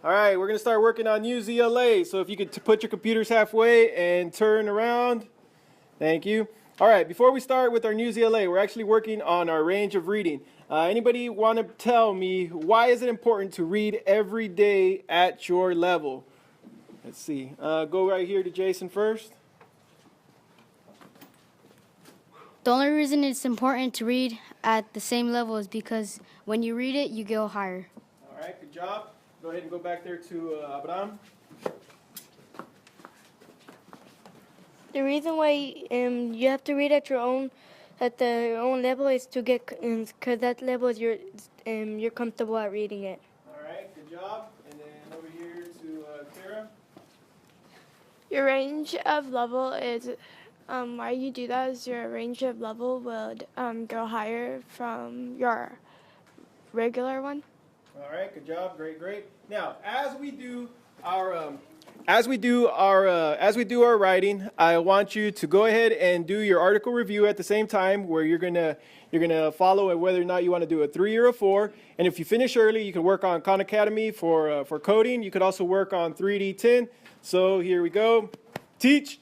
All right, we're going to start working on use ELA. So if you could put your computers halfway and turn around. Thank you. All right, before we start with our news ELA, we're actually working on our range of reading. Anybody want to tell me why is it important to read every day at your level? Let's see. Go right here to Jason first. The only reason it's important to read at the same level is because when you read it, you go higher. All right, good job. Go ahead and go back there to Abraham. The reason why you have to read at your own level is to get, because that level is you're comfortable at reading it. All right, good job. And then over here to Tara. Your range of level is, why you do that is your range of level would go higher from your regular one. All right, good job, great. Now, as we do our writing, I want you to go ahead and do your article review at the same time, where you're gonna follow whether or not you want to do a 3 or a 4. And if you finish early, you can work on Khan Academy for coding. You could also work on 3D 10. So here we go. Teach.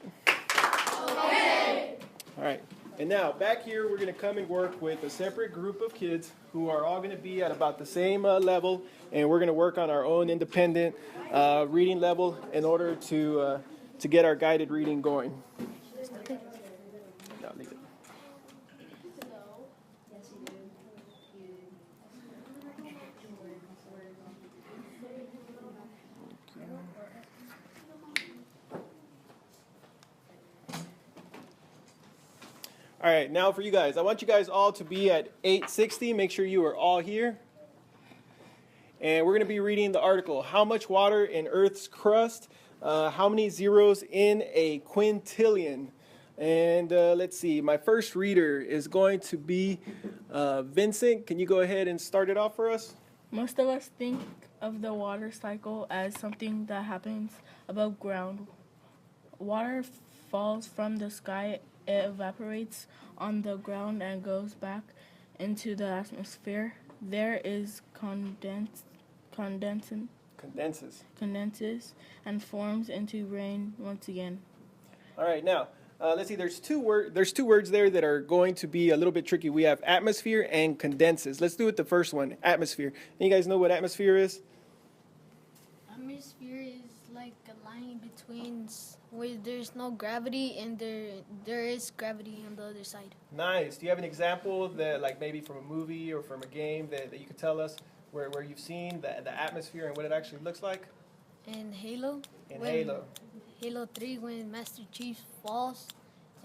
Okay. All right. And now, back here, we're going to come and work with a separate group of kids who are all going to be at about the same level, and we're going to work on our own independent reading level in order to get our guided reading going. No, leave it. All right, now for you guys. I want you guys all to be at 860. Make sure you are all here. And we're going to be reading the article, How Much Water in Earth's Crust? How Many Zeros in a Quintillion? And let's see, my first reader is going to be Vincent. Can you go ahead and start it off for us? Most of us think of the water cycle as something that happens above ground. Water falls from the sky. It evaporates on the ground and goes back into the atmosphere. There is condenses and forms into rain once again. All right, now let's see. There's two words there that are going to be a little bit tricky. We have atmosphere and condenses. Let's do it the first one. Atmosphere. And you guys know what atmosphere is? Atmosphere is like a line between where there's no gravity and there is gravity on the other side. Nice. Do you have an example that, like maybe from a movie or from a game that you could tell us where you've seen the atmosphere and what it actually looks like? In Halo. Halo 3, when Master Chief falls,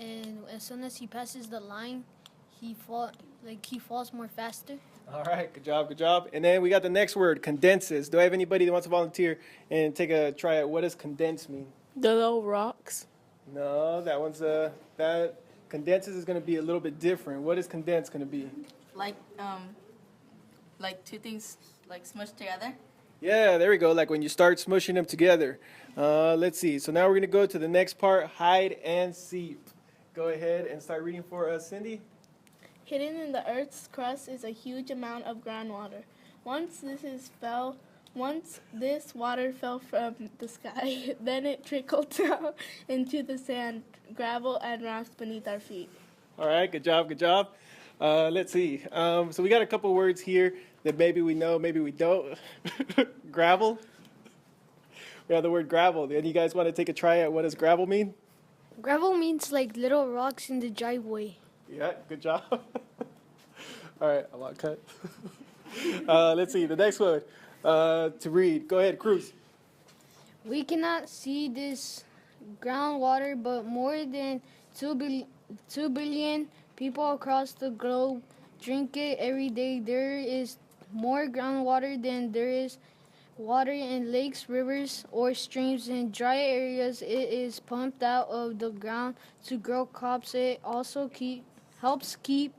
and as soon as he passes the line, he falls more faster. All right, good job. And then we got the next word, condenses. Do I have anybody that wants to volunteer and take a try at what does condense mean? The little rocks. No, that condenses is going to be a little bit different. What is condense going to be? Like two things like smushed together. Yeah, there we go. Like when you start smushing them together. Let's see. So now we're going to go to the next part, hide and seek. Go ahead and start reading for us, Cindy. Hidden in the Earth's crust is a huge amount of groundwater. Once this water fell from the sky, then it trickled down into the sand, gravel, and rocks beneath our feet. All right, good job. Let's see. So we got a couple words here that maybe we know, maybe we don't. Gravel. We have the word gravel. And you guys want to take a try at what does gravel mean? Gravel means like little rocks in the driveway. Yeah, good job. All right, I want to cut. Let's see, the next one to read. Go ahead, Cruz. We cannot see this groundwater, but more than 2 billion people across the globe drink it every day. There is more groundwater than there is water in lakes, rivers, or streams. In dry areas, it is pumped out of the ground to grow crops. It also helps keep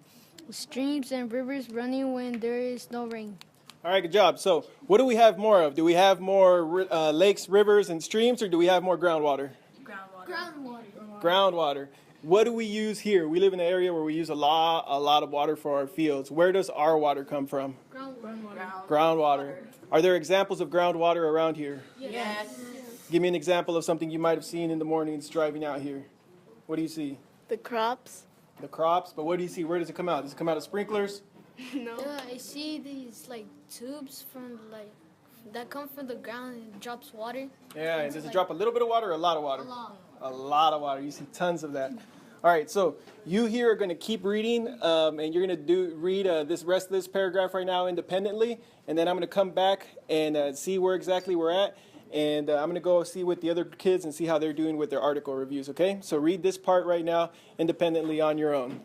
streams and rivers running when there is no rain. All right, good job. So what do we have more of? Do we have more lakes, rivers, and streams, or do we have more groundwater? Groundwater. What do we use here? We live in an area where we use a lot of water for our fields. Where does our water come from? Groundwater. Groundwater. Are there examples of groundwater around here? Yes. Give me an example of something you might have seen in the mornings driving out here. What do you see? The crops. The crops, but what do you see? Where does it come out? Does it come out of sprinklers? Yeah, I see these like tubes from like that come from the ground and it drops water. Yeah, and does it drop a little bit of water or a lot of water? A lot. A lot of water. You see tons of that. All right, so you here are going to keep reading, and you're going to read this rest of this paragraph right now independently, and then I'm going to come back and see where exactly we're at, and I'm going to go see with the other kids and see how they're doing with their article reviews, okay? So read this part right now independently on your own.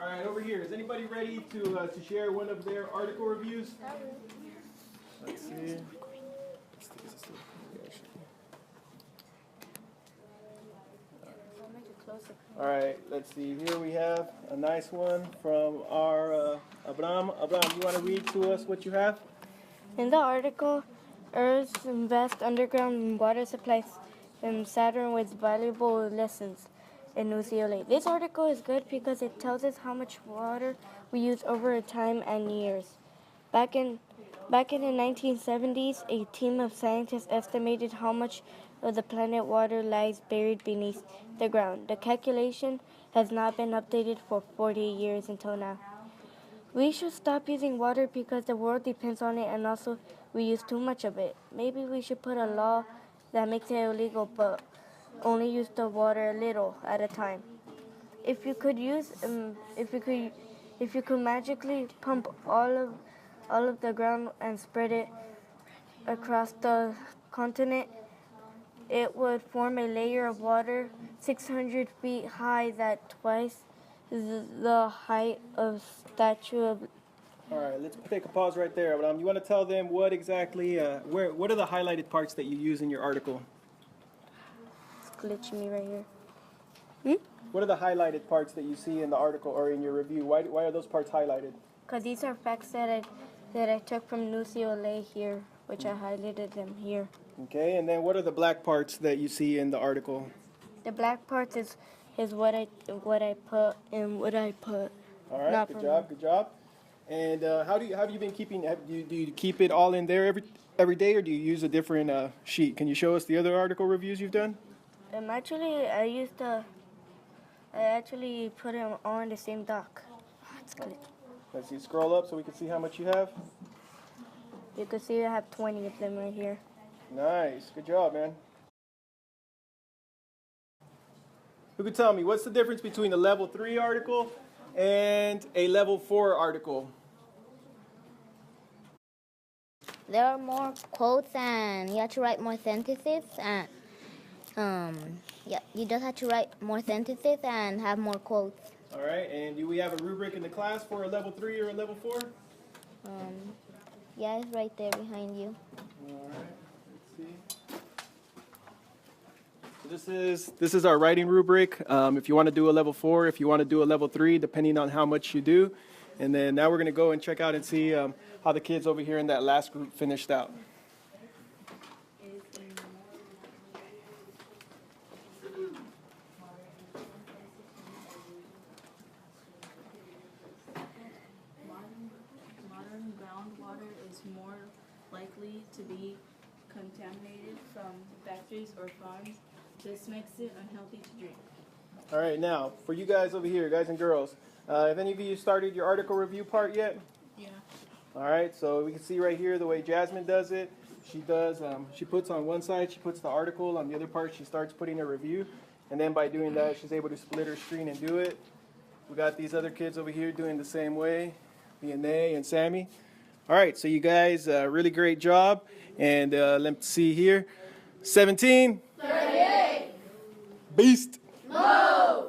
All right, over here. Is anybody ready to share one of their article reviews? Let's see. All right, let's see. Here we have a nice one from our Abraham. Abraham, you want to read to us what you have? In the article, Earth's vast underground water supplies Saturn with valuable lessons in ELA. This article is good because it tells us how much water we use over time and years. Back in the 1970s, a team of scientists estimated how much of the planet water lies buried beneath the ground. The calculation has not been updated for 40 years until now. We should stop using water because the world depends on it, and also we use too much of it. Maybe we should put a law that makes it illegal, but only use the water a little at a time. If you could magically pump all of the ground and spread it across the continent, it would form a layer of water 600 feet high, that twice the height of Statue of. All right, let's take a pause right there. You want to tell them what exactly, what are the highlighted parts that you use in your article? It's glitching me right here. What are the highlighted parts that you see in the article or in your review? Why are those parts highlighted? Because these are facts that I took from ELA here, which I highlighted them here. Okay, and then what are the black parts that you see in the article? The black parts is what I put and what I put. All right, Not good from job, good job. And how have you been keeping? Do you keep it all in there every day, or do you use a different sheet? Can you show us the other article reviews you've done? I actually put them all in the same doc. It's glitchy. Let's see, scroll up so we can see how much you have. You can see I have 20 of them right here. Nice, good job, man. Who could tell me what's the difference between a level 3 article and a level 4 article? There are more quotes and you have to write more sentences and you just have to write more sentences and have more quotes. All right, and do we have a rubric in the class for a level 3 or a level 4? Yeah, it's right there behind you. All right, let's see. So this is our writing rubric. If you want to do a level 4, if you want to do a level 3, depending on how much you do. And then now we're going to go and check out and see how the kids over here in that last group finished out. Modern groundwater is more likely to be contaminated from factories or farms. This makes it unhealthy to drink. All right, now, for you guys over here, guys and girls, have any of you started your article review part yet? Yeah. All right, so we can see right here the way Jasmine does it. She puts on one side, she puts the article. On the other part, she starts putting a review. And then by doing that, she's able to split her screen and do it. We got these other kids over here doing the same way, Vianney and Sammy. All right, so you guys, really great job. And let's see here. 17. 38. Beast. Move.